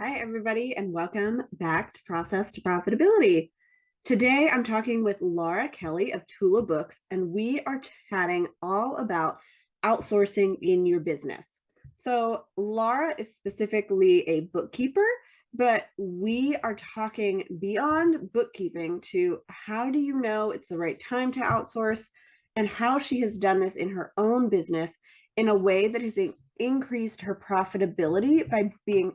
Hi, everybody, and welcome back to Process to Profitability. Today, I'm talking with Laura Kelly of TulaBooks, and we are chatting all about outsourcing in your business. So, Laura is specifically a bookkeeper, but we are talking beyond bookkeeping to how do you know it's the right time to outsource and how she has done this in her own business in a way that has increased her profitability by being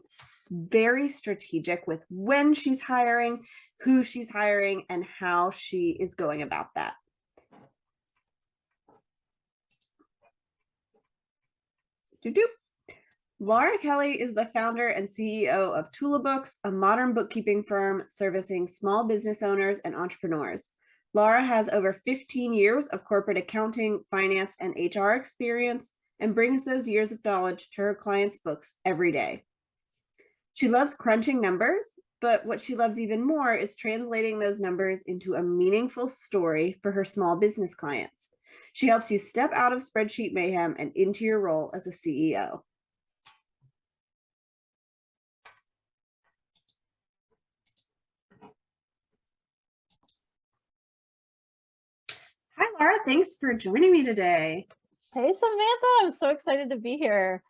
very strategic with when she's hiring, who she's hiring, and how she is going about that. Laura Kelly is the founder and CEO of TulaBooks, a modern bookkeeping firm servicing small business owners and entrepreneurs. Laura has over 15 years of corporate accounting, finance, and HR experience and brings those years of knowledge to her clients' books every day. She loves crunching numbers, but what she loves even more is translating those numbers into a meaningful story for her small business clients. She helps you step out of spreadsheet mayhem and into your role as a CEO. Hi, Laura. Thanks for joining me today. Hey, Samantha. I'm so excited to be here.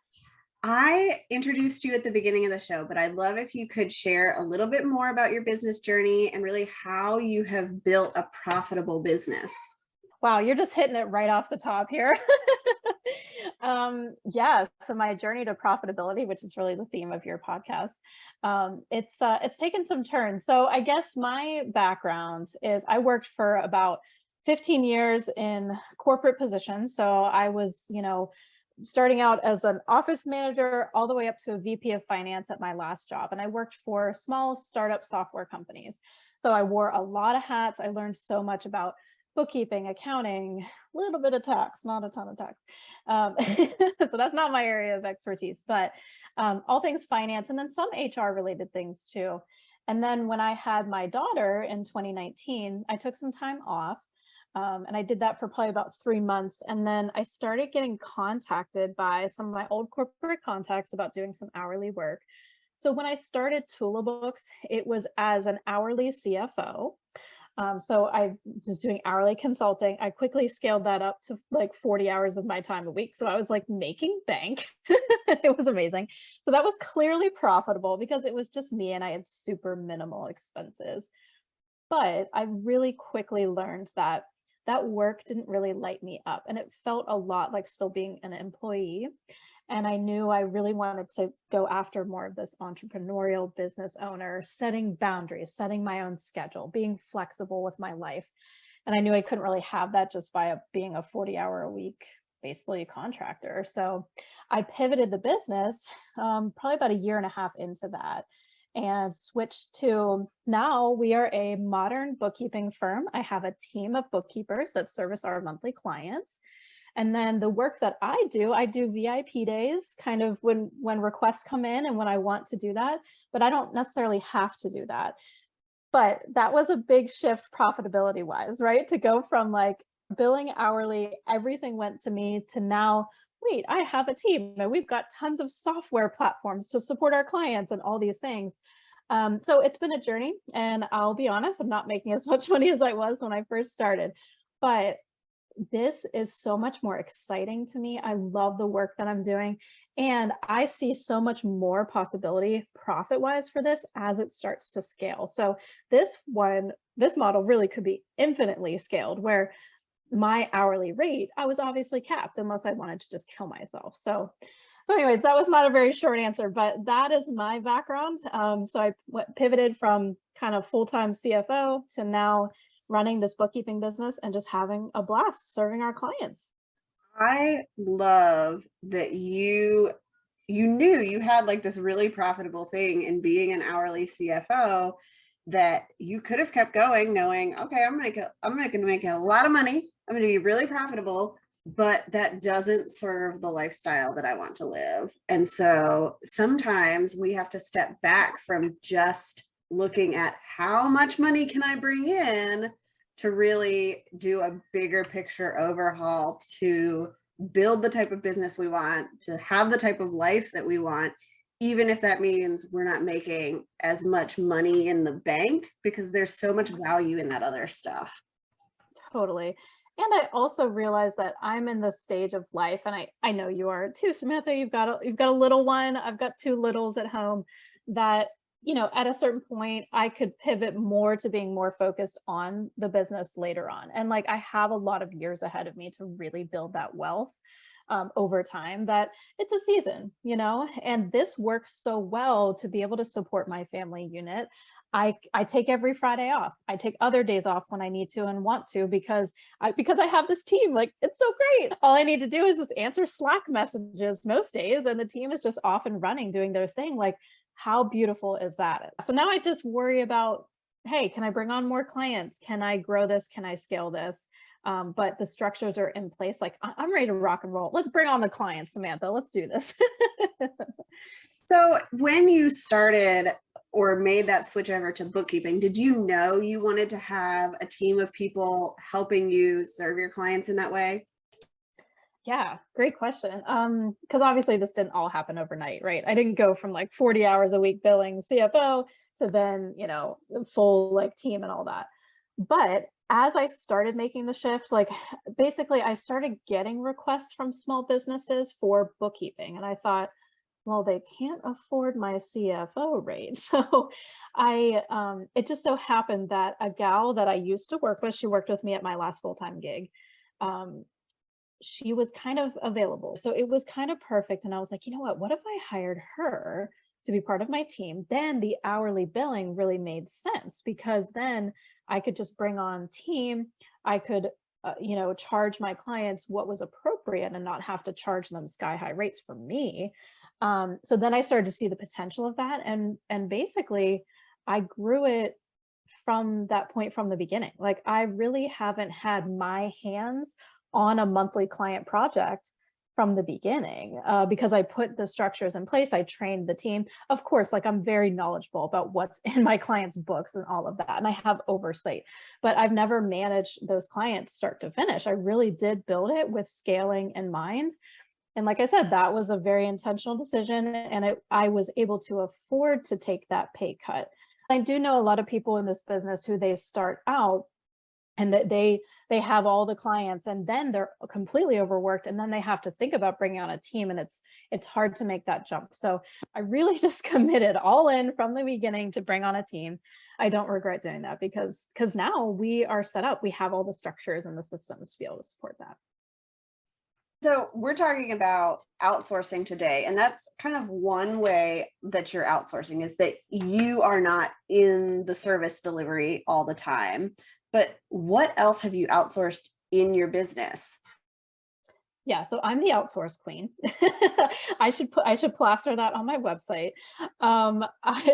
I introduced you at the beginning of the show, but I'd love if you could share a little bit more about your business journey and really how you have built a profitable business. Wow, you're just hitting it right off the top here. Yeah, so my journey to profitability, which is really the theme of your podcast, it's taken some turns. So I guess my background is I worked for about 15 years in corporate positions. So I was, starting out as an office manager all the way up to a VP of finance at my last job. And I worked for small startup software companies. So I wore a lot of hats. I learned so much about bookkeeping, accounting, a little bit of tax, not a ton of tax. So that's not my area of expertise, but all things finance and then some HR related things too. And then when I had my daughter in 2019, I took some time off. And I did that for probably about 3 months. And then I started getting contacted by some of my old corporate contacts about doing some hourly work. So when I started TulaBooks, it was as an hourly CFO. So I was doing hourly consulting. I quickly scaled that up to like 40 hours of my time a week. So I was like making bank. It was amazing. So that was clearly profitable because it was just me and I had super minimal expenses. But I really quickly learned that that work didn't really light me up and it felt a lot like still being an employee. And I knew I really wanted to go after more of this entrepreneurial business owner, setting boundaries, setting my own schedule, being flexible with my life. And I knew I couldn't really have that just by being a 40-hour a week, basically a contractor. So I pivoted the business probably about a year and a half into that and switched to now we are a modern bookkeeping firm. I have a team of bookkeepers that service our monthly clients. And then the work that I do VIP days kind of when requests come in and when I want to do that, but I don't necessarily have to do that. But that was a big shift profitability wise, right? To go from like billing hourly, everything went to me to now, wait, I have a team and we've got tons of software platforms to support our clients and all these things. So it's been a journey and I'll be honest, I'm not making as much money as I was when I first started, but this is so much more exciting to me. I love the work that I'm doing and I see so much more possibility profit-wise for this as it starts to scale. So this model really could be infinitely scaled where my hourly rate, I was obviously capped unless I wanted to just kill myself. So anyways, that was not a very short answer, but that is my background. So I pivoted from kind of full-time CFO to now running this bookkeeping business and just having a blast serving our clients. I love that you knew you had like this really profitable thing in being an hourly CFO that you could have kept going knowing, okay, I'm going to make a lot of money. I'm going to be really profitable, but that doesn't serve the lifestyle that I want to live. And so sometimes we have to step back from just looking at how much money can I bring in to really do a bigger picture overhaul to build the type of business we want, to have the type of life that we want, even if that means we're not making as much money in the bank, because there's so much value in that other stuff. Totally. And I also realize that I'm in this stage of life, and I know you are too, Samantha. You've got a little one. I've got two littles at home that, at a certain point I could pivot more to being more focused on the business later on. And like I have a lot of years ahead of me to really build that wealth over time, that it's a season, and this works so well to be able to support my family unit. I take every Friday off. I take other days off when I need to and want to, because I have this team. Like, it's so great. All I need to do is just answer Slack messages most days, and the team is just off and running doing their thing. Like, how beautiful is that? So now I just worry about, hey, can I bring on more clients? Can I grow this? Can I scale this? But the structures are in place. Like, I'm ready to rock and roll. Let's bring on the clients, Samantha. Let's do this. So when you started or made that switch over to bookkeeping, did you know you wanted to have a team of people helping you serve your clients in that way? Yeah, great question. Because obviously this didn't all happen overnight, right? I didn't go from like 40 hours a week billing CFO to then, full like team and all that. But as I started making the shift, like basically I started getting requests from small businesses for bookkeeping. And I thought, well, they can't afford my CFO rate. So it just so happened that a gal that I used to work with, she worked with me at my last full-time gig. Um, she was kind of available. So it was kind of perfect. And I was like, you know what if I hired her to be part of my team? Then the hourly billing really made sense, because then I could just bring on team. I could, charge my clients what was appropriate and not have to charge them sky high rates for me. So then I started to see the potential of that. And basically I grew it from that point, from the beginning. Like, I really haven't had my hands on a monthly client project from the beginning, because I put the structures in place. I trained the team. Of course, like, I'm very knowledgeable about what's in my clients' books and all of that, and I have oversight, but I've never managed those clients start to finish. I really did build it with scaling in mind. And like I said, that was a very intentional decision, and I was able to afford to take that pay cut. I do know a lot of people in this business who they start out and that they have all the clients, and then they're completely overworked, and then they have to think about bringing on a team, and it's hard to make that jump. So I really just committed all in from the beginning to bring on a team. I don't regret doing that, because now we are set up. We have all the structures and the systems to be able to support that. So we're talking about outsourcing today, and that's kind of one way that you're outsourcing, is that you are not in the service delivery all the time. But what else have you outsourced in your business? Yeah, so I'm the outsource queen. I should plaster that on my website.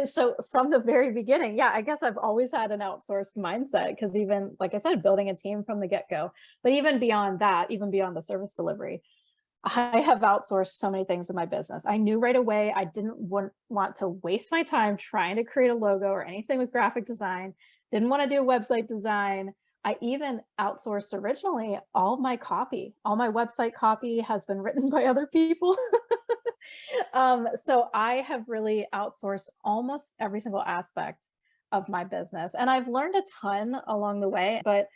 So from the very beginning, yeah, I guess I've always had an outsourced mindset, because even like I said, building a team from the get-go, but even beyond that, even beyond the service delivery, I have outsourced so many things in my business. I knew right away I didn't want to waste my time trying to create a logo or anything with graphic design. Didn't want to do website design. I even outsourced originally all my copy. All my website copy has been written by other people. So I have really outsourced almost every single aspect of my business. And I've learned a ton along the way, but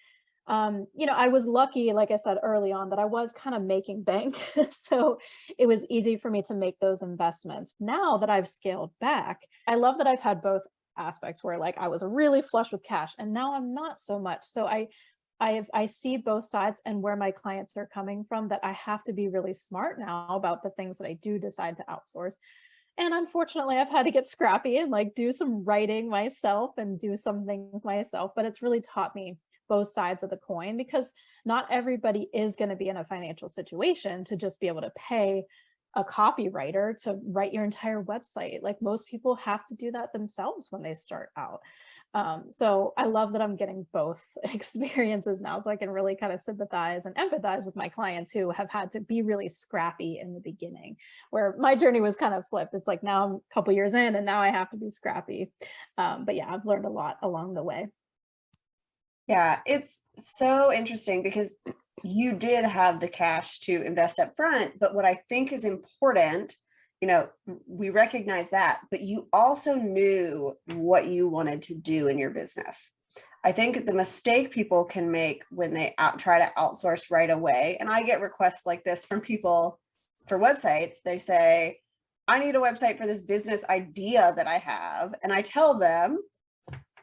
I was lucky, like I said early on, that I was kind of making bank. So it was easy for me to make those investments. Now that I've scaled back, I love that I've had both aspects, where like I was really flush with cash, and now I'm not so much. So I see both sides and where my clients are coming from, that I have to be really smart now about the things that I do decide to outsource. And unfortunately, I've had to get scrappy and like do some writing myself and do some things myself, but it's really taught me both sides of the coin, because not everybody is going to be in a financial situation to just be able to pay a copywriter to write your entire website. Like, most people have to do that themselves when they start out. So I love that I'm getting both experiences now, so I can really kind of sympathize and empathize with my clients who have had to be really scrappy in the beginning, where my journey was kind of flipped. It's like, now I'm a couple years in and now I have to be scrappy. But yeah, I've learned a lot along the way. Yeah, it's so interesting because you did have the cash to invest up front, but what I think is important we recognize that, but you also knew what you wanted to do in your business. I think the mistake people can make when they try to outsource right away, and I get requests like this from people for websites. They say, I need a website for this business idea that I have. And I tell them,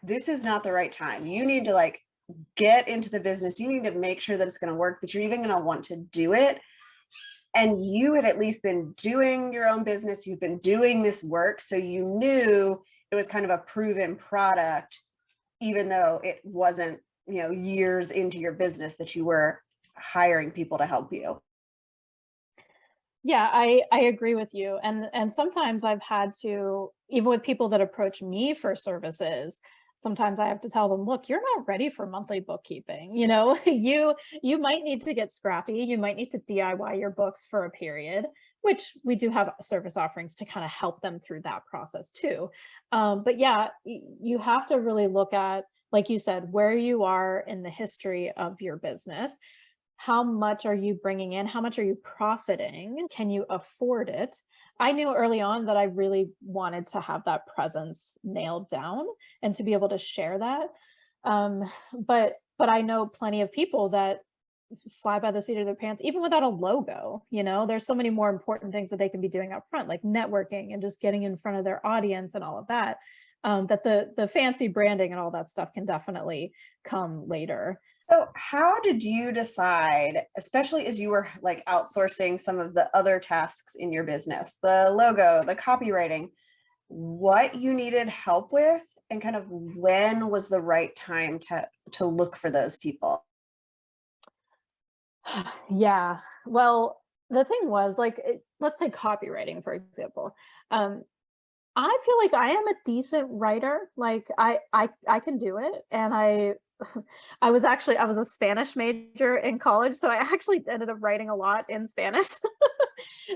this is not the right time. You need to like get into the business. You need to make sure that it's going to work, that you're even going to want to do it. And you had at least been doing your own business. You've been doing this work. So you knew it was kind of a proven product, even though it wasn't, years into your business that you were hiring people to help you. Yeah, I agree with you. And sometimes I've had to, even with people that approach me for services, sometimes I have to tell them, look, you're not ready for monthly bookkeeping. You might need to get scrappy. You might need to DIY your books for a period, which we do have service offerings to kind of help them through that process too. But yeah, you have to really look at, like you said, where you are in the history of your business. How much are you bringing in? How much are you profiting? Can you afford it? I knew early on that I really wanted to have that presence nailed down and to be able to share that. But I know plenty of people that fly by the seat of their pants, even without a logo. There's so many more important things that they can be doing up front, like networking and just getting in front of their audience and all of that. That the fancy branding and all that stuff can definitely come later. So how did you decide, especially as you were like outsourcing some of the other tasks in your business, the logo, the copywriting, what you needed help with, and kind of when was the right time to look for those people? Yeah. Well, the thing was like, let's take copywriting, for example. I feel like I am a decent writer. Like I can do it. And I was a Spanish major in college, so I actually ended up writing a lot in Spanish.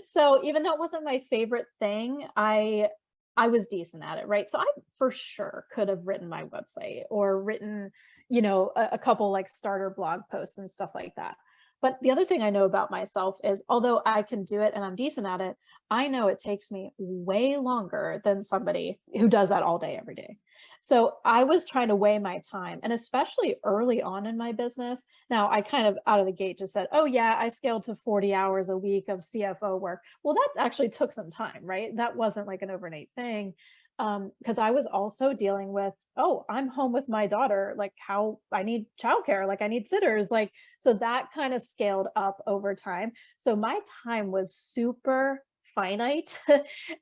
So even though it wasn't my favorite thing, I was decent at it, right? So I for sure could have written my website or written, a couple like starter blog posts and stuff like that. But the other thing I know about myself is although I can do it and I'm decent at it, I know it takes me way longer than somebody who does that all day, every day. So I was trying to weigh my time, and especially early on in my business. Now I kind of out of the gate just said, oh yeah, I scaled to 40 hours a week of CFO work. Well, that actually took some time, right? That wasn't like an overnight thing. Because I was also dealing with, oh, I'm home with my daughter, like how I need childcare, like I need sitters, like, so that kind of scaled up over time. So my time was super finite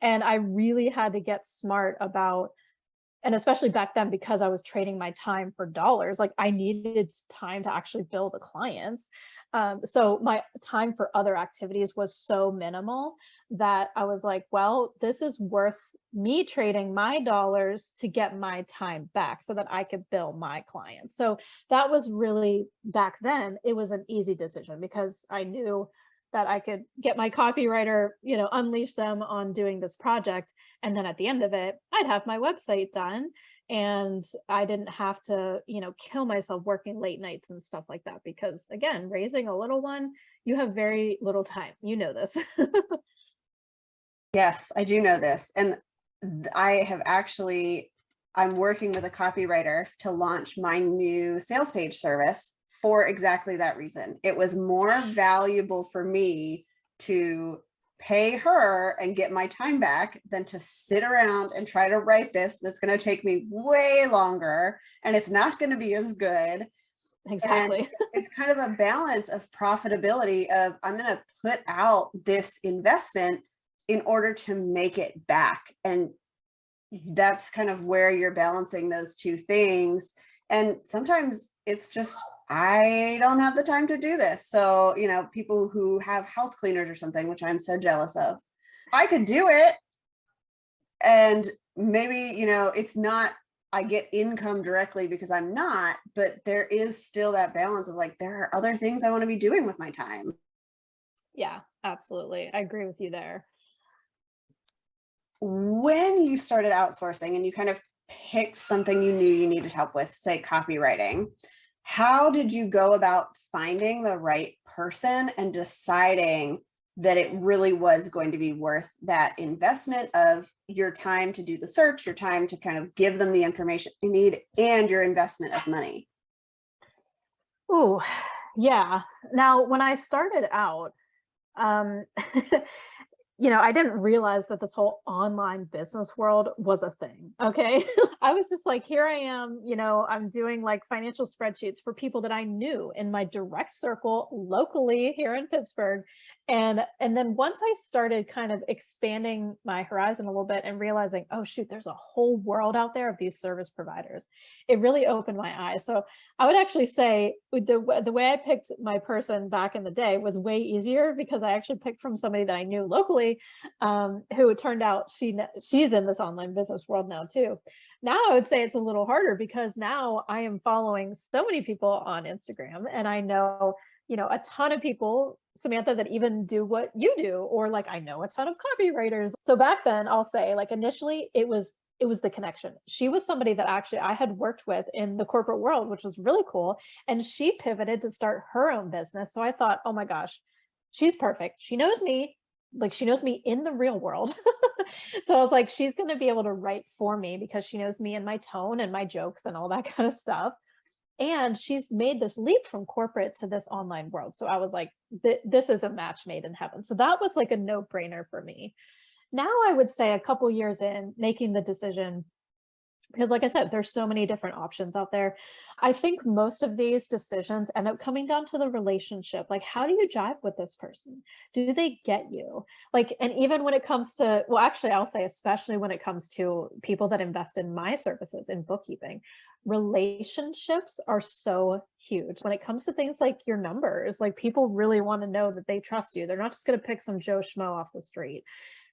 and I really had to get smart about, and especially back then, because I was trading my time for dollars, like I needed time to actually bill the clients. So my time for other activities was so minimal that I was like, well, this is worth me trading my dollars to get my time back so that I could bill my clients. So that was really, back then, it was an easy decision because I knew that I could get my copywriter, unleash them on doing this project. And then at the end of it, I'd have my website done and I didn't have to, kill myself working late nights and stuff like that. Because again, raising a little one, you have very little time. You know this. Yes, I do know this. And I'm working with a copywriter to launch my new sales page service for exactly that reason. It was more valuable for me to pay her and get my time back than to sit around and try to write this. That's going to take me way longer and it's not going to be as good. Exactly. And it's kind of a balance of profitability of I'm going to put out this investment in order to make it back. And that's kind of where you're balancing those two things. And sometimes it's just, I don't have the time to do this. So, people who have house cleaners or something, which I'm so jealous of, I could do it. And maybe, it's not, I get income directly because I'm not, but there is still that balance of like, there are other things I want to be doing with my time. Yeah, absolutely. I agree with you there. When you started outsourcing and you kind of picked something you knew you needed help with, say copywriting, how did you go about finding the right person and deciding that it really was going to be worth that investment of your time to do the search, your time to kind of give them the information they need, and your investment of money? Ooh, yeah. Now, when I started out, um, I didn't realize that this whole online business world was a thing. Okay. I was just like, here I am, I'm doing like financial spreadsheets for people that I knew in my direct circle locally here in Pittsburgh. And then once I started kind of expanding my horizon a little bit and realizing, oh shoot, there's a whole world out there of these service providers, it really opened my eyes. So I would actually say the way I picked my person back in the day was way easier because I actually picked from somebody that I knew locally, who it turned out she's in this online business world now too. Now I would say it's a little harder because now I am following so many people on Instagram, and I know, a ton of people, Samantha, that even do what you do, or like I know a ton of copywriters. So back then, I'll say, like, initially it was the connection. She was somebody that actually I had worked with in the corporate world, which was really cool. And she pivoted to start her own business. So I thought, oh my gosh, she's perfect. She knows me, like she knows me in the real world. So I was like, she's going to be able to write for me because she knows me and my tone and my jokes and all that kind of stuff. And she's made this leap from corporate to this online world. So I was like, this is a match made in heaven. So that was like a no brainer for me. Now I would say a couple years in making the decision, because like I said, there's so many different options out there. I think most of these decisions end up coming down to the relationship. Like, how do you jive with this person? Do they get you? Like, and even when it comes to, well, actually, I'll say, especially when it comes to people that invest in my services in bookkeeping, relationships are so huge. When it comes to things like your numbers, like people really want to know that they trust you. They're not just going to pick some Joe Schmo off the street.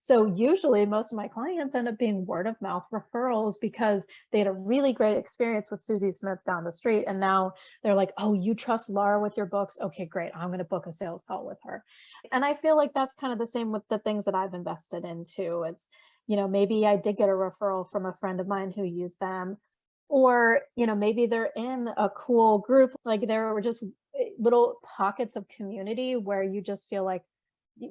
So usually most of my clients end up being word of mouth referrals because they had a really great experience with Susie Smith down the street. And now they're like, oh, you trust Laura with your books? Okay, great. I'm going to book a sales call with her. And I feel like that's kind of the same with the things that I've invested in too. It's, maybe I did get a referral from a friend of mine who used them. Or, maybe they're in a cool group, like there were just little pockets of community where you just feel like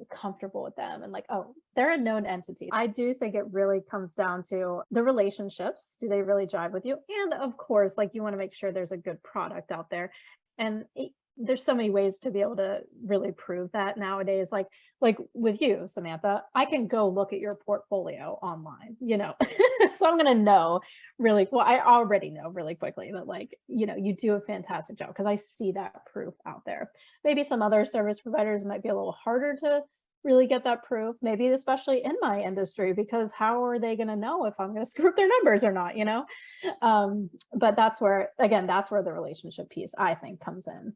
comfortable with them and like, oh, they're a known entity. I do think it really comes down to the relationships. Do they really jive with you? And of course, like you want to make sure there's a good product out there. And there's so many ways to be able to really prove that nowadays. Like with you, Samantha, I can go look at your portfolio online, so I'm going to know really, well, I already know really quickly that like, you do a fantastic job because I see that proof out there. Maybe some other service providers might be a little harder to really get that proof, maybe especially in my industry, because how are they going to know if I'm going to screw up their numbers or not, but that's where the relationship piece I think comes in.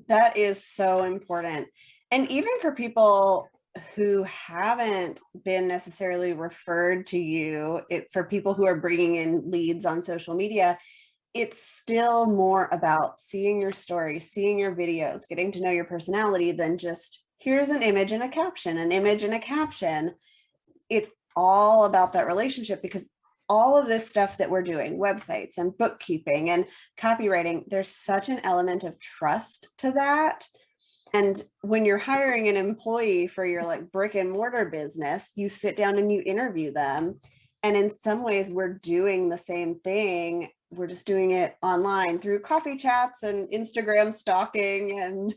That is so important. And even for people who haven't been necessarily referred to you, for people who are bringing in leads on social media, it's still more about seeing your story, seeing your videos, getting to know your personality than just here's an image and a caption, an image and a caption. It's all about that relationship because all of this stuff that we're doing, websites and bookkeeping and copywriting, there's such an element of trust to that. And when you're hiring an employee for your like brick and mortar business, you sit down and you interview them. And in some ways, we're doing the same thing. We're just doing it online through coffee chats and Instagram stalking and,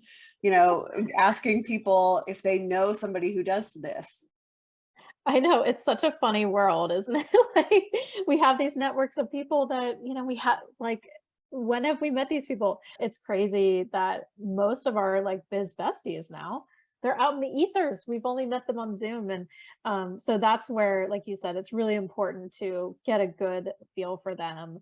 asking people if they know somebody who does this. I know, it's such a funny world, isn't it? Like, we have these networks of people that, we have like, when have we met these people? It's crazy that most of our like biz besties now, they're out in the ethers. We've only met them on Zoom. And so that's where, like you said, it's really important to get a good feel for them.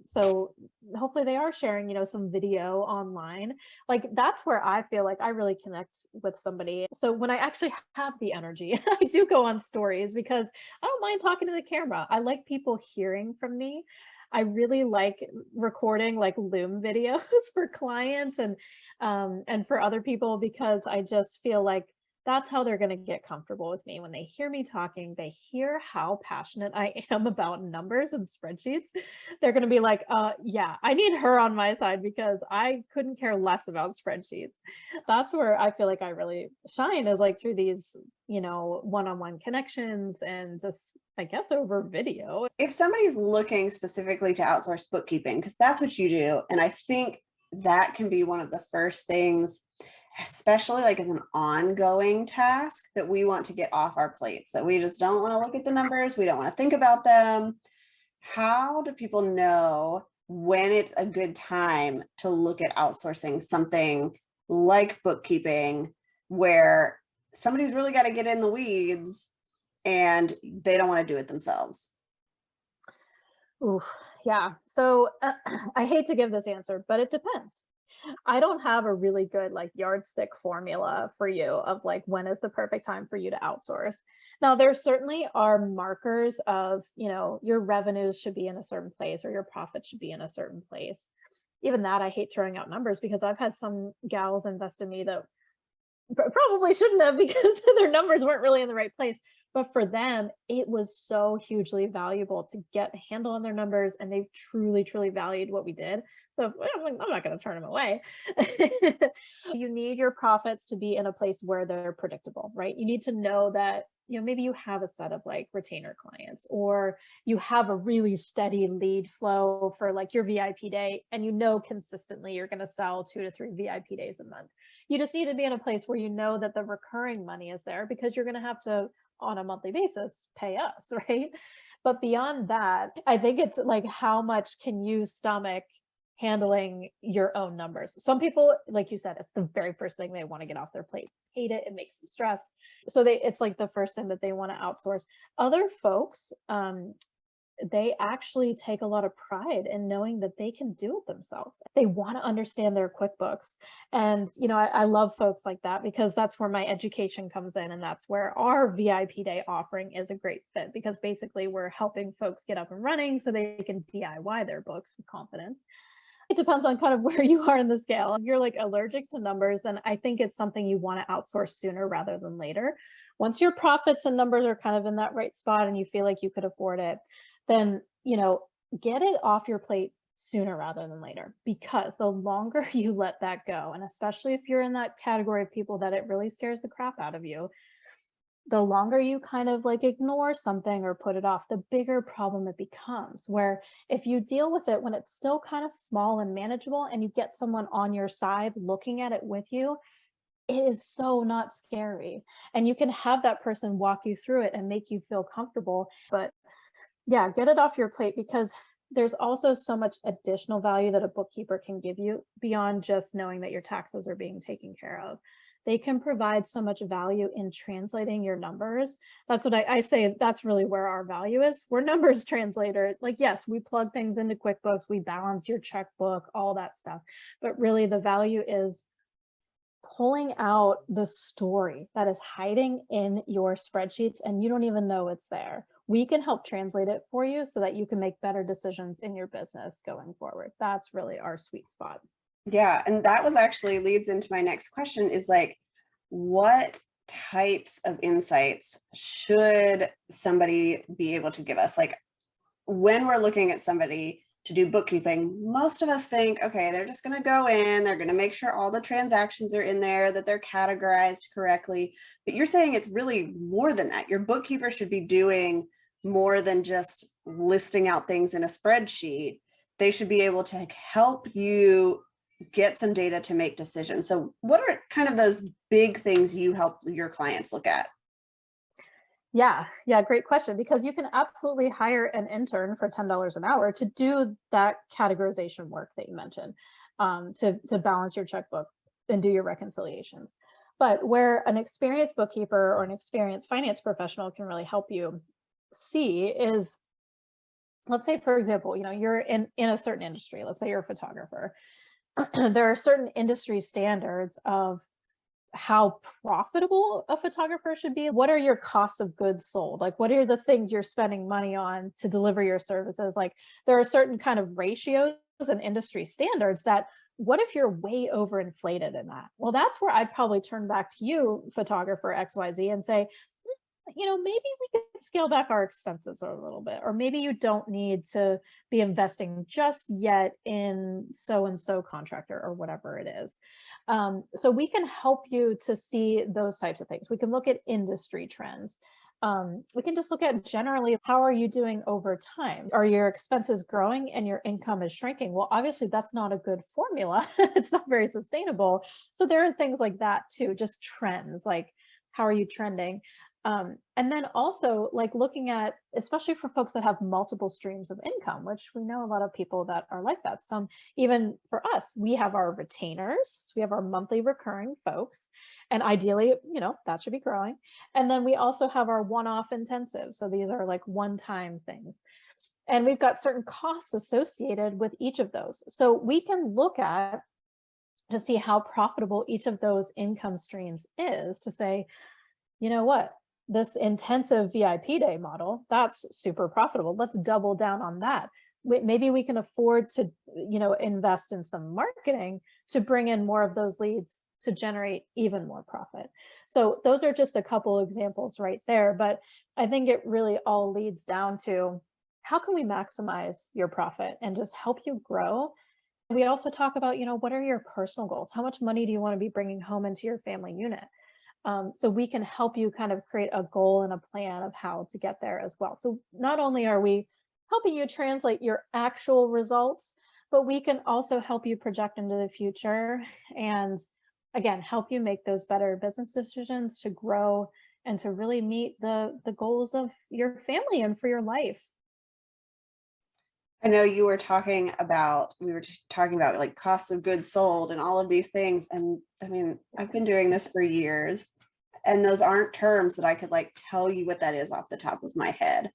So hopefully they are sharing, some video online. Like that's where I feel like I really connect with somebody. So when I actually have the energy, I do go on stories because I don't mind talking to the camera. I like people hearing from me. I really like recording like Loom videos for clients and for other people because I just feel like That's how they're going to get comfortable with me. When they hear me talking, they hear how passionate I am about numbers and spreadsheets. They're going to be like, yeah, I need her on my side because I couldn't care less about spreadsheets. That's where I feel like I really shine, is like through these, one-on-one connections and just, I guess, over video. If somebody's looking specifically to outsource bookkeeping, because that's what you do, and I think that can be one of the first things, especially like as an ongoing task, that we want to get off our plates, that we just don't want to look at the numbers, we don't want to think about them. How do people know when it's a good time to look at outsourcing something like bookkeeping, where somebody's really got to get in the weeds and they don't want to do it themselves? Ooh, yeah. So I hate to give this answer, but it depends. I don't have a really good like yardstick formula for you of like when is the perfect time for you to outsource. Now, there certainly are markers of, your revenues should be in a certain place or your profits should be in a certain place. Even that, I hate throwing out numbers because I've had some gals invest in me that probably shouldn't have because their numbers weren't really in the right place. But for them, it was so hugely valuable to get a handle on their numbers, and they truly, truly valued what we did. So I'm not going to turn them away. You need your profits to be in a place where they're predictable, right? You need to know that, maybe you have a set of like retainer clients, or you have a really steady lead flow for like your VIP day, and consistently you're going to sell 2 to 3 VIP days a month. You just need to be in a place where you know that the recurring money is there, because you're going to have to, on a monthly basis, pay us, right? But beyond that, I think it's like, how much can you stomach handling your own numbers? Some people, like you said, it's the very first thing they want to get off their plate. Hate it. It makes them stressed. So it's like the first thing that they want to outsource. Other folks, they actually take a lot of pride in knowing that they can do it themselves. They want to understand their QuickBooks. And, I love folks like that, because that's where my education comes in. And that's where our VIP day offering is a great fit, because basically we're helping folks get up and running so they can DIY their books with confidence. It depends on kind of where you are in the scale. If you're like allergic to numbers, then I think it's something you want to outsource sooner rather than later. Once your profits and numbers are kind of in that right spot and you feel like you could afford it, then, get it off your plate sooner rather than later, because the longer you let that go, and especially if you're in that category of people that it really scares the crap out of you, the longer you kind of like ignore something or put it off, the bigger problem it becomes. Where if you deal with it when it's still kind of small and manageable, and you get someone on your side looking at it with you, it is so not scary. And you can have that person walk you through it and make you feel comfortable. But yeah, get it off your plate, because there's also so much additional value that a bookkeeper can give you beyond just knowing that your taxes are being taken care of. They can provide so much value in translating your numbers. That's what I say. That's really where our value is. We're numbers translator. Like, yes, we plug things into QuickBooks, we balance your checkbook, all that stuff. But really the value is pulling out the story that is hiding in your spreadsheets and you don't even know it's there. We can help translate it for you so that you can make better decisions in your business going forward. That's really our sweet spot. Yeah, and that was actually leads into my next question, is like, what types of insights should somebody be able to give us? Like, when we're looking at somebody to do bookkeeping, most of us think, okay, they're just going to go in, they're going to make sure all the transactions are in there, that they're categorized correctly. But you're saying it's really more than that. Your bookkeeper should be doing more than just listing out things in a spreadsheet. They should be able to help you get some data to make decisions. So what are kind of those big things you help your clients look at? Yeah, great question, because you can absolutely hire an intern for $10 an hour to do that categorization work that you mentioned, to balance your checkbook and do your reconciliations. But where an experienced bookkeeper or an experienced finance professional can really help you see is, let's say, for example, you're in a certain industry. Let's say you're a photographer. There are certain industry standards of how profitable a photographer should be. What are your costs of goods sold? Like, what are the things you're spending money on to deliver your services? Like, there are certain kind of ratios and industry standards that what if you're way overinflated in that? Well, that's where I'd probably turn back to you, photographer XYZ, and say, maybe we could scale back our expenses a little bit, or maybe you don't need to be investing just yet in so and so contractor or whatever it is. So we can help you to see those types of things. We can look at industry trends. We can just look at generally, how are you doing over time? Are your expenses growing and your income is shrinking? Well, obviously that's not a good formula. It's not very sustainable. So there are things like that too, just trends, like how are you trending? And then also like looking at, especially for folks that have multiple streams of income, which we know a lot of people that are like that. Some, even for us, we have our retainers, so we have our monthly recurring folks, and ideally, that should be growing. And then we also have our one-off intensive. So these are like one-time things. And we've got certain costs associated with each of those. So we can look at to see how profitable each of those income streams is, to say, you know what, this intensive VIP day model, that's super profitable. Let's double down on that. Maybe we can afford to, invest in some marketing to bring in more of those leads to generate even more profit. So those are just a couple examples right there. But I think it really all leads down to, how can we maximize your profit and just help you grow? We also talk about, what are your personal goals? How much money do you want to be bringing home into your family unit? So we can help you kind of create a goal and a plan of how to get there as well. So not only are we helping you translate your actual results, but we can also help you project into the future and, again, help you make those better business decisions to grow and to really meet the goals of your family and for your life. I know we were talking about like cost of goods sold and all of these things. And I mean, I've been doing this for years, and those aren't terms that I could like tell you what that is off the top of my head.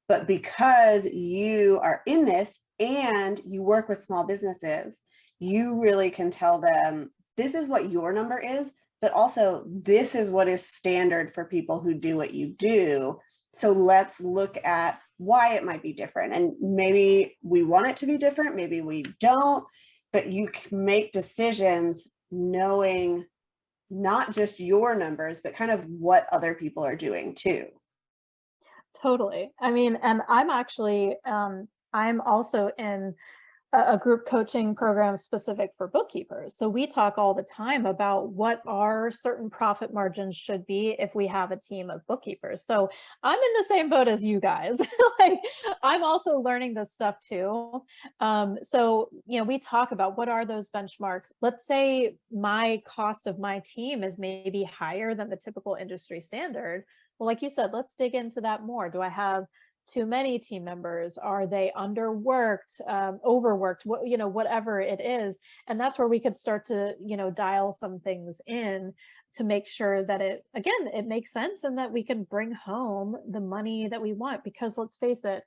But because you are in this and you work with small businesses, you really can tell them, this is what your number is, but also this is what is standard for people who do what you do. So let's look at why it might be different. And maybe we want it to be different, maybe we don't, but you can make decisions knowing not just your numbers, but kind of what other people are doing too. Totally. I mean, and I'm actually, I'm also in a group coaching program specific for bookkeepers. So we talk all the time about what our certain profit margins should be if we have a team of bookkeepers. So I'm in the same boat as you guys. Like, I'm also learning this stuff too. So, we talk about what are those benchmarks. Let's say my cost of my team is maybe higher than the typical industry standard. Well, like you said, let's dig into that more. Do I have too many team members? Are they underworked, overworked, whatever it is? And that's where we could start to, dial some things in to make sure that it makes sense and that we can bring home the money that we want. Because let's face it,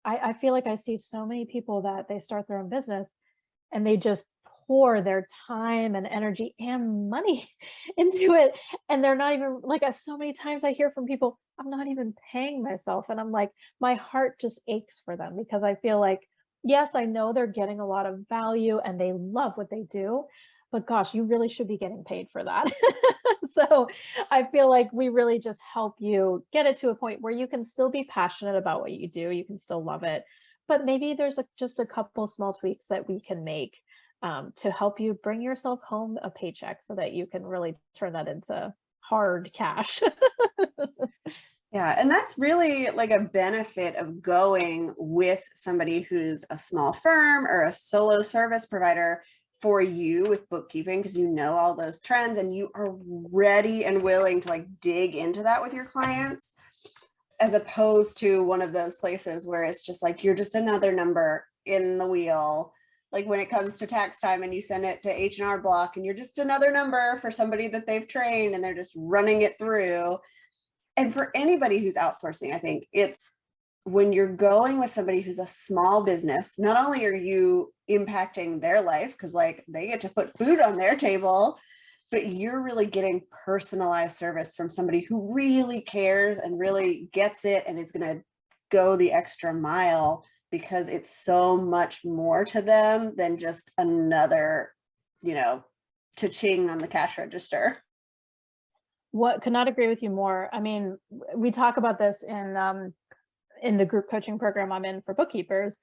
I feel like I see so many people that they start their own business and they just pour their time and energy and money into it. And they're not even like, so many times I hear from people, I'm not even paying myself. And I'm like, my heart just aches for them, because I feel like, yes, I know they're getting a lot of value and they love what they do, but gosh, you really should be getting paid for that. So I feel like we really just help you get it to a point where you can still be passionate about what you do. You can still love it, but maybe there's just a couple small tweaks that we can make to help you bring yourself home a paycheck so that you can really turn that into hard cash. Yeah, and that's really like a benefit of going with somebody who's a small firm or a solo service provider for you with bookkeeping, because you know all those trends and you are ready and willing to like dig into that with your clients, as opposed to one of those places where it's just like you're just another number in the wheel. Like when it comes to tax time and you send it to H&R Block and you're just another number for somebody that they've trained and they're just running it through. And for anybody who's outsourcing, I think it's when you're going with somebody who's a small business, not only are you impacting their life because like they get to put food on their table, but you're really getting personalized service from somebody who really cares and really gets it and is going to go the extra mile, because it's so much more to them than just another cha-ching on the cash register. What could not agree with you more. I mean, we talk about this in the group coaching program I'm in for bookkeepers,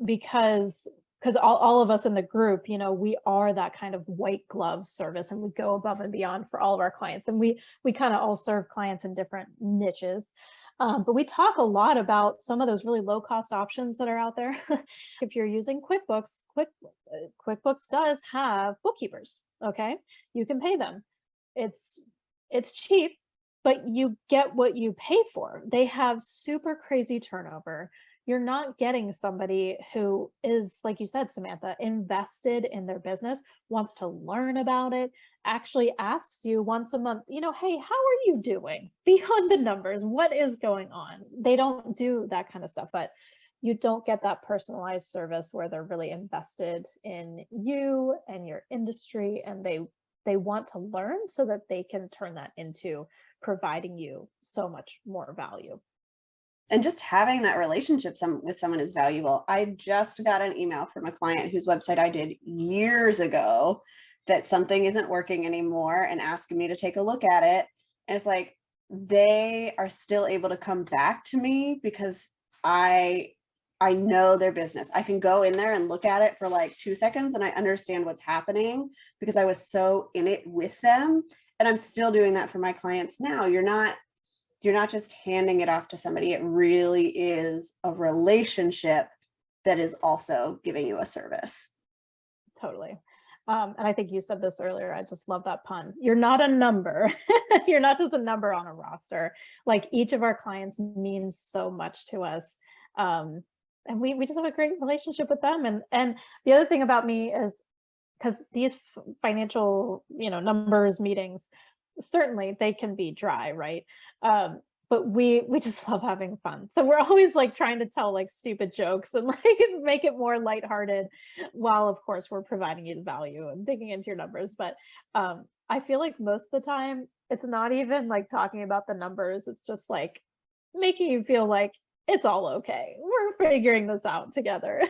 because all of us in the group, we are that kind of white glove service, and we go above and beyond for all of our clients, and we kind of all serve clients in different niches. But we talk a lot about some of those really low cost options that are out there. If you're using QuickBooks, QuickBooks does have bookkeepers. Okay, you can pay them. It's cheap, but you get what you pay for. They have super crazy turnover. You're not getting somebody who is, like you said, Samantha, invested in their business, wants to learn about it, actually asks you once a month, hey, how are you doing beyond the numbers? What is going on? They don't do that kind of stuff, but you don't get that personalized service where they're really invested in you and your industry, and they want to learn so that they can turn that into providing you so much more value. And just having that relationship with someone is valuable. I just got an email from a client whose website I did years ago that something isn't working anymore and asking me to take a look at it. And it's like, they are still able to come back to me because I know their business. I can go in there and look at it for like 2 seconds and I understand what's happening because I was so in it with them. And I'm still doing that for my clients now. You're not just handing it off to somebody. It really is a relationship that is also giving you a service. Totally. And I think you said this earlier. I just love that pun. You're not a number. You're not just a number on a roster. Like, each of our clients means so much to us. And we just have a great relationship with them. And the other thing about me is, because these financial, numbers meetings, certainly they can be dry, right? But we just love having fun. So we're always like trying to tell like stupid jokes and like make it more lighthearted, while of course we're providing you the value and digging into your numbers. But I feel like most of the time it's not even like talking about the numbers. It's just like making you feel like it's all okay. We're figuring this out together.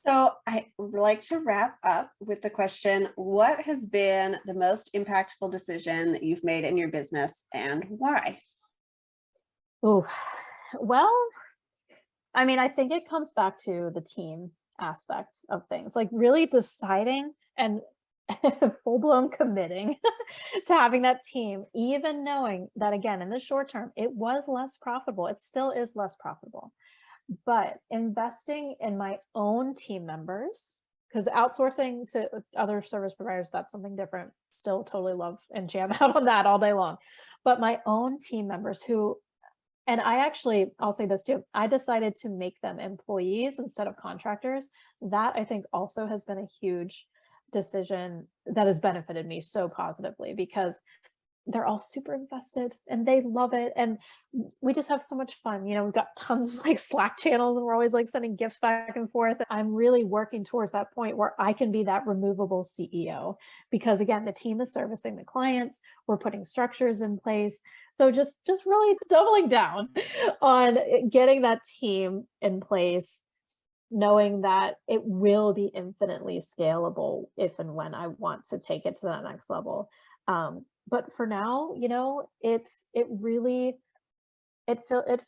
So I would like to wrap up with the question, what has been the most impactful decision that you've made in your business and why? Oh, well, I mean, I think it comes back to the team aspect of things, like really deciding and full blown committing to having that team, even knowing that, again, in the short term, it was less profitable. It still is less profitable. But investing in my own team members, because outsourcing to other service providers, that's something different. Still totally love and jam out on that all day long. But my own team members and I'll say this too, I decided to make them employees instead of contractors. That, I think, also has been a huge decision that has benefited me so positively, because they're all super invested and they love it. And we just have so much fun. We've got tons of like Slack channels and we're always like sending gifts back and forth. I'm really working towards that point where I can be that removable CEO, because again, the team is servicing the clients. We're putting structures in place. So just really doubling down on getting that team in place, knowing that it will be infinitely scalable if and when I want to take it to that next level. But for now, it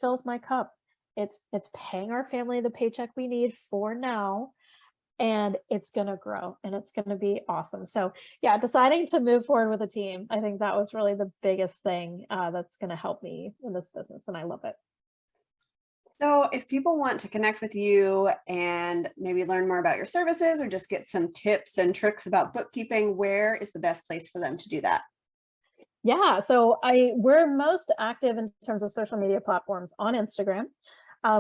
fills my cup. It's paying our family the paycheck we need for now, and it's going to grow and it's going to be awesome. So yeah, deciding to move forward with a team, I think that was really the biggest thing that's going to help me in this business. And I love it. So if people want to connect with you and maybe learn more about your services or just get some tips and tricks about bookkeeping, where is the best place for them to do that? Yeah, so we're most active in terms of social media platforms on Instagram.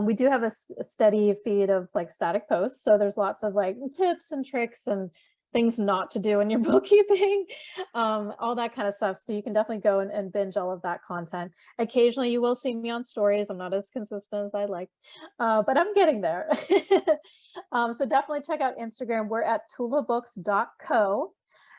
We do have a steady feed of like static posts. So there's lots of like tips and tricks and things not to do in your bookkeeping, all that kind of stuff. So you can definitely go and binge all of that content. Occasionally you will see me on stories. I'm not as consistent as I like, but I'm getting there. So definitely check out Instagram. We're at tulabooks.co.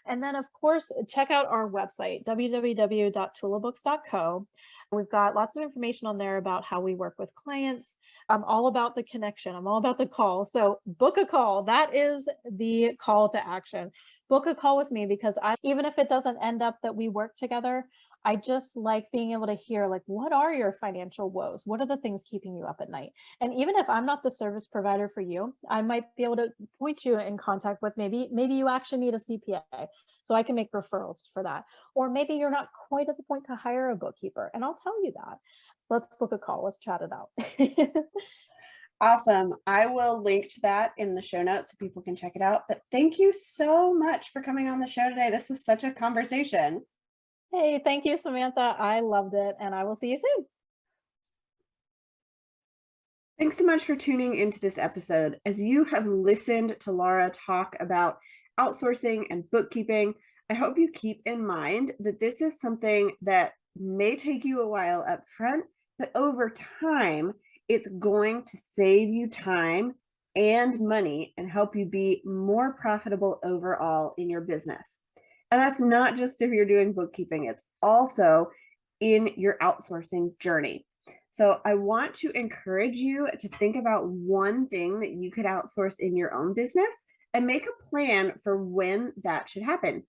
And then, of course, check out our website, www.tulabooks.co. We've got lots of information on there about how we work with clients. I'm all about the connection. I'm all about the call. So book a call. That is the call to action. Book a call with me, because even if it doesn't end up that we work together, I just like being able to hear, like, what are your financial woes? What are the things keeping you up at night? And even if I'm not the service provider for you, I might be able to point you in contact with, maybe you actually need a CPA. So I can make referrals for that. Or maybe you're not quite at the point to hire a bookkeeper, and I'll tell you that. Let's book a call. Let's chat it out. Awesome. I will link to that in the show notes so people can check it out. But thank you so much for coming on the show today. This was such a conversation. Hey, thank you, Samantha. I loved it, and I will see you soon. Thanks so much for tuning into this episode. As you have listened to Laura talk about outsourcing and bookkeeping, I hope you keep in mind that this is something that may take you a while up front, but over time, it's going to save you time and money and help you be more profitable overall in your business. And that's not just if you're doing bookkeeping, it's also in your outsourcing journey. So I want to encourage you to think about one thing that you could outsource in your own business and make a plan for when that should happen.